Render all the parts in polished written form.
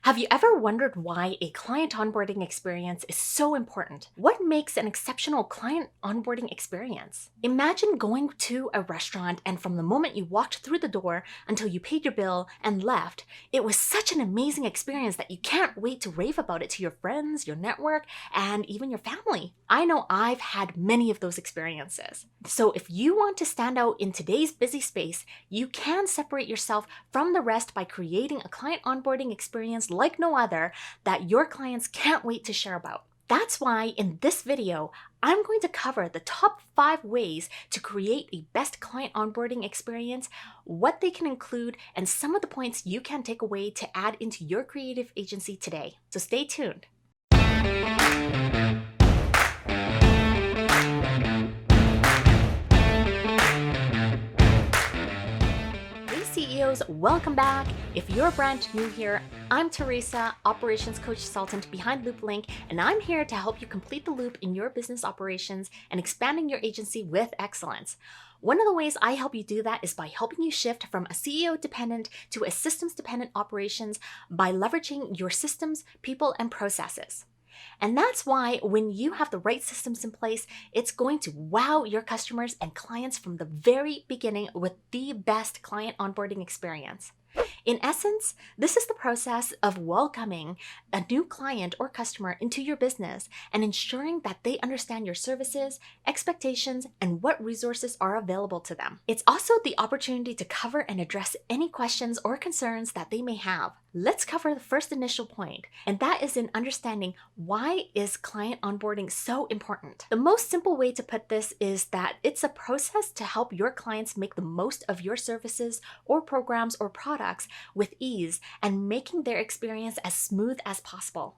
Have you ever wondered why a client onboarding experience is so important? What makes an exceptional client onboarding experience? Imagine going to a restaurant and from the moment you walked through the door until you paid your bill and left, it was such an amazing experience that you can't wait to rave about it to your friends, your network, and even your family. I know I've had many of those experiences. So if you want to stand out in today's busy space, you can separate yourself from the rest by creating a client onboarding experience like no other that your clients can't wait to share about. That's why in this video, I'm going to cover the top 5 ways to create a best client onboarding experience, what they can include, and some of the points you can take away to add into your creative agency today. So stay tuned. CEOs, welcome back. If you're brand new here, I'm Theresa, Operations Coachsultant behind LoopLink, and I'm here to help you complete the loop in your business operations and expanding your agency with excellence. One of the ways I help you do that is by helping you shift from a CEO-dependent to a systems-dependent operations by leveraging your systems, people, and processes. And that's why when you have the right systems in place, it's going to wow your customers and clients from the very beginning with the best client onboarding experience. In essence, this is the process of welcoming a new client or customer into your business and ensuring that they understand your services, expectations, and what resources are available to them. It's also the opportunity to cover and address any questions or concerns that they may have. Let's cover the first initial point, and that is in understanding why is client onboarding so important. The most simple way to put this is that it's a process to help your clients make the most of your services or programs or products with ease and making their experience as smooth as possible.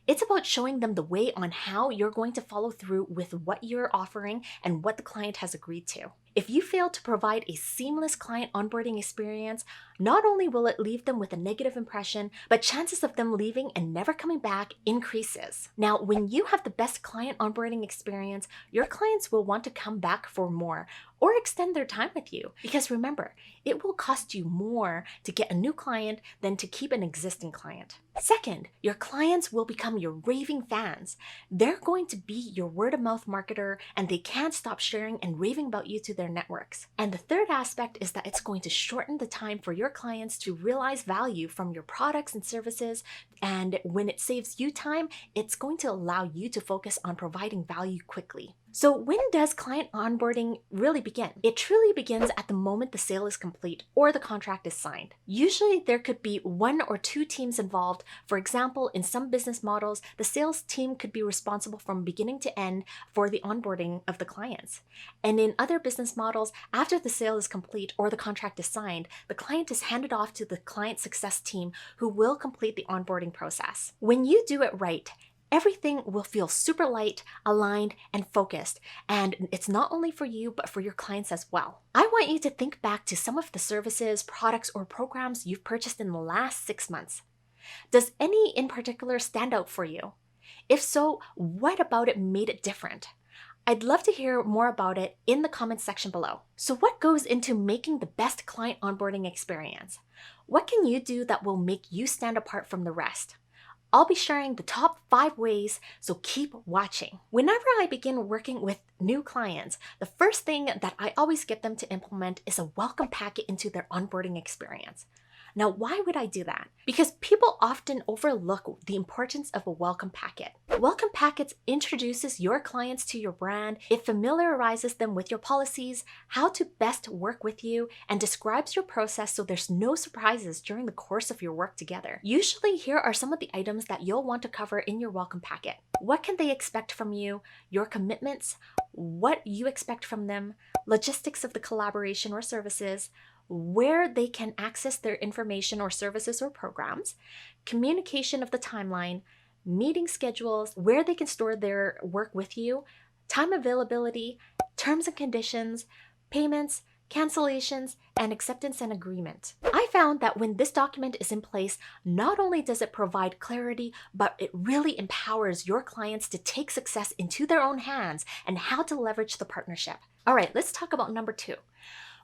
It's about showing them the way on how you're going to follow through with what you're offering and what the client has agreed to. If you fail to provide a seamless client onboarding experience, not only will it leave them with a negative impression, but chances of them leaving and never coming back increases. Now, when you have the best client onboarding experience, your clients will want to come back for more or extend their time with you. Because remember, it will cost you more to get a new client than to keep an existing client. Second, your clients will become your raving fans. They're going to be your word-of-mouth marketer, and they can't stop sharing and raving about you to their networks. And the third aspect is that it's going to shorten the time for your clients to realize value from your products and services. And when it saves you time, it's going to allow you to focus on providing value quickly. So when does client onboarding really begin? It truly begins at the moment the sale is complete or the contract is signed. Usually there could be 1 or 2 teams involved. For example, in some business models, the sales team could be responsible from beginning to end for the onboarding of the clients. And in other business models, after the sale is complete or the contract is signed, the client is handed off to the client success team who will complete the onboarding process. When you do it right, everything will feel super light, aligned, and focused. And it's not only for you, but for your clients as well. I want you to think back to some of the services, products, or programs you've purchased in the last 6 months. Does any in particular stand out for you? If so, what about it made it different? I'd love to hear more about it in the comments section below. So what goes into making the best client onboarding experience? What can you do that will make you stand apart from the rest? I'll be sharing the top 5 ways, so keep watching. Whenever I begin working with new clients, the first thing that I always get them to implement is a welcome packet into their onboarding experience. Now, why would I do that? Because people often overlook the importance of a welcome packet. Welcome packets introduces your clients to your brand, it familiarizes them with your policies, how to best work with you, and describes your process so there's no surprises during the course of your work together. Usually, here are some of the items that you'll want to cover in your welcome packet. What can they expect from you, your commitments, what you expect from them, logistics of the collaboration or services, where they can access their information or services or programs, communication of the timeline, meeting schedules, where they can store their work with you, time availability, terms and conditions, payments, cancellations, and acceptance and agreement. I found that when this document is in place, not only does it provide clarity, but it really empowers your clients to take success into their own hands and how to leverage the partnership. All right, let's talk about number 2.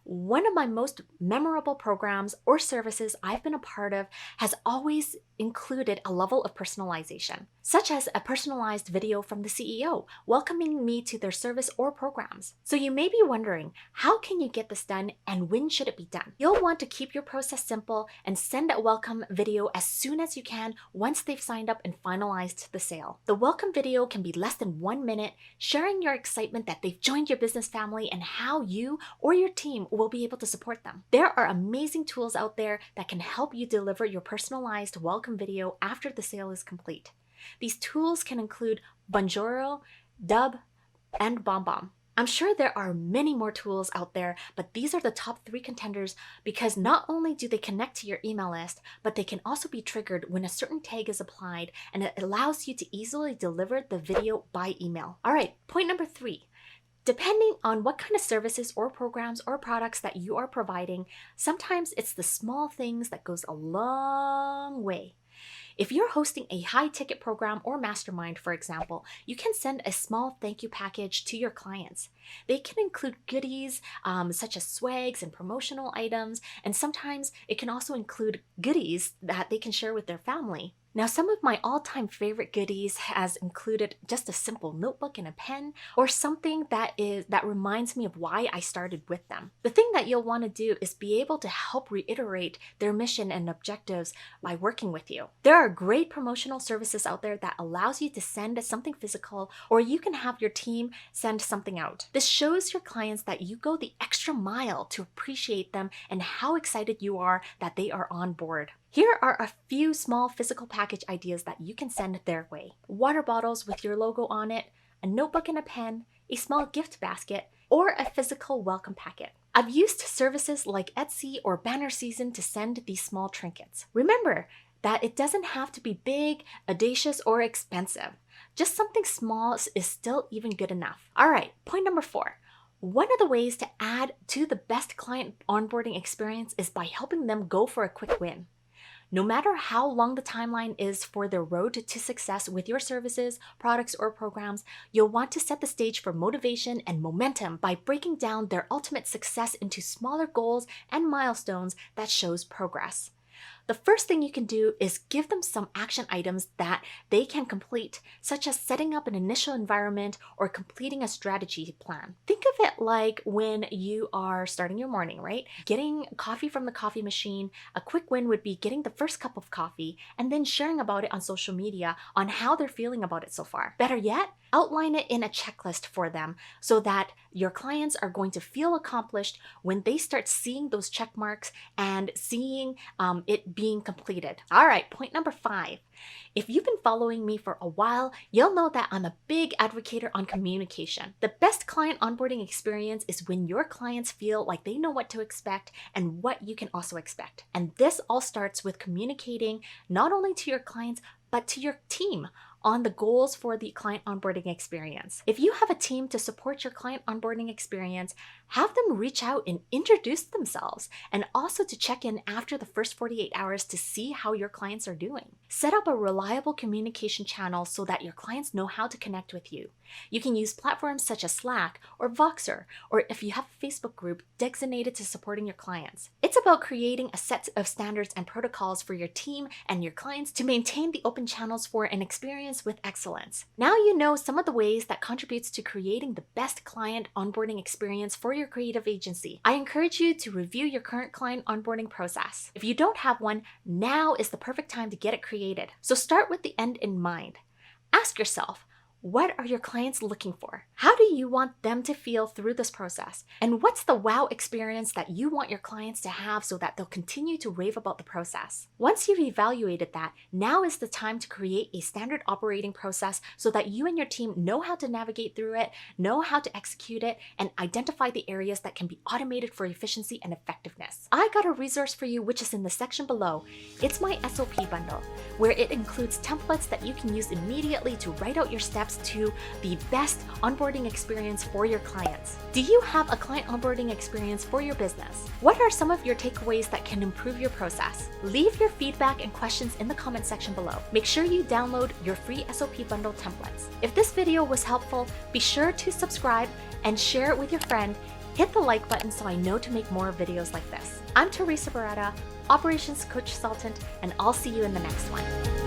One of my most memorable programs or services I've been a part of has always included a level of personalization, such as a personalized video from the CEO welcoming me to their service or programs. So you may be wondering, how can you get this done and when should it be done? You'll want to keep your process simple and send a welcome video as soon as you can once they've signed up and finalized the sale. The welcome video can be less than 1 minute, sharing your excitement that they've joined your business family and how you or your team will be able to support them. There are amazing tools out there that can help you deliver your personalized welcome video after the sale is complete. These tools can include Bonjoro, Dub, and BombBomb. I'm sure there are many more tools out there, but these are the top 3 contenders because not only do they connect to your email list, but they can also be triggered when a certain tag is applied, and it allows you to easily deliver the video by email. All right, point number 3. Depending on what kind of services or programs or products that you are providing, sometimes it's the small things that goes a long way. If you're hosting a high-ticket program or mastermind, for example, you can send a small thank you package to your clients. They can include goodies such as swags and promotional items, and sometimes it can also include goodies that they can share with their family. Now, some of my all-time favorite goodies has included just a simple notebook and a pen, or something that reminds me of why I started with them. The thing that you'll want to do is be able to help reiterate their mission and objectives by working with you. There are great promotional services out there that allows you to send something physical, or you can have your team send something out. This shows your clients that you go the extra mile to appreciate them and how excited you are that they are on board. Here are a few small physical package ideas that you can send their way. Water bottles with your logo on it, a notebook and a pen, a small gift basket, or a physical welcome packet. I've used services like Etsy or Banner Season to send these small trinkets. Remember that it doesn't have to be big, audacious, or expensive. Just something small is still even good enough. All right, point number 4. One of the ways to add to the best client onboarding experience is by helping them go for a quick win. No matter how long the timeline is for their road to success with your services, products, or programs, you'll want to set the stage for motivation and momentum by breaking down their ultimate success into smaller goals and milestones that shows progress. The first thing you can do is give them some action items that they can complete, such as setting up an initial environment or completing a strategy plan. Think of it like when you are starting your morning, right? Getting coffee from the coffee machine. A quick win would be getting the first cup of coffee and then sharing about it on social media on how they're feeling about it so far. Better yet, outline it in a checklist for them so that your clients are going to feel accomplished when they start seeing those check marks and seeing it being completed. All right, point number 5. If you've been following me for a while, you'll know that I'm a big advocate on communication. The best client onboarding experience is when your clients feel like they know what to expect and what you can also expect. And this all starts with communicating not only to your clients, but to your team on the goals for the client onboarding experience. If you have a team to support your client onboarding experience, have them reach out and introduce themselves, and also to check in after the first 48 hours to see how your clients are doing. Set up a reliable communication channel so that your clients know how to connect with you. You can use platforms such as Slack or Voxer, or if you have a Facebook group designated to supporting your clients. It's about creating a set of standards and protocols for your team and your clients to maintain the open channels for an experience with excellence. Now you know some of the ways that contributes to creating the best client onboarding experience for your creative agency. I encourage you to review your current client onboarding process. If you don't have one, now is the perfect time to get it created. So start with the end in mind. Ask yourself, what are your clients looking for? How do you want them to feel through this process? And what's the wow experience that you want your clients to have so that they'll continue to rave about the process? Once you've evaluated that, now is the time to create a standard operating process so that you and your team know how to navigate through it, know how to execute it, and identify the areas that can be automated for efficiency and effectiveness. I got a resource for you which is in the section below. It's my SOP bundle, where it includes templates that you can use immediately to write out your steps to the best onboarding experience for your clients. Do you have a client onboarding experience for your business? What are some of your takeaways that can improve your process? Leave your feedback and questions in the comment section below. Make sure you download your free SOP bundle templates. If this video was helpful, be sure to subscribe and share it with your friend. Hit the like button so I know to make more videos like this. I'm Theresa Baretta, Operations Coachsultant, and I'll see you in the next one.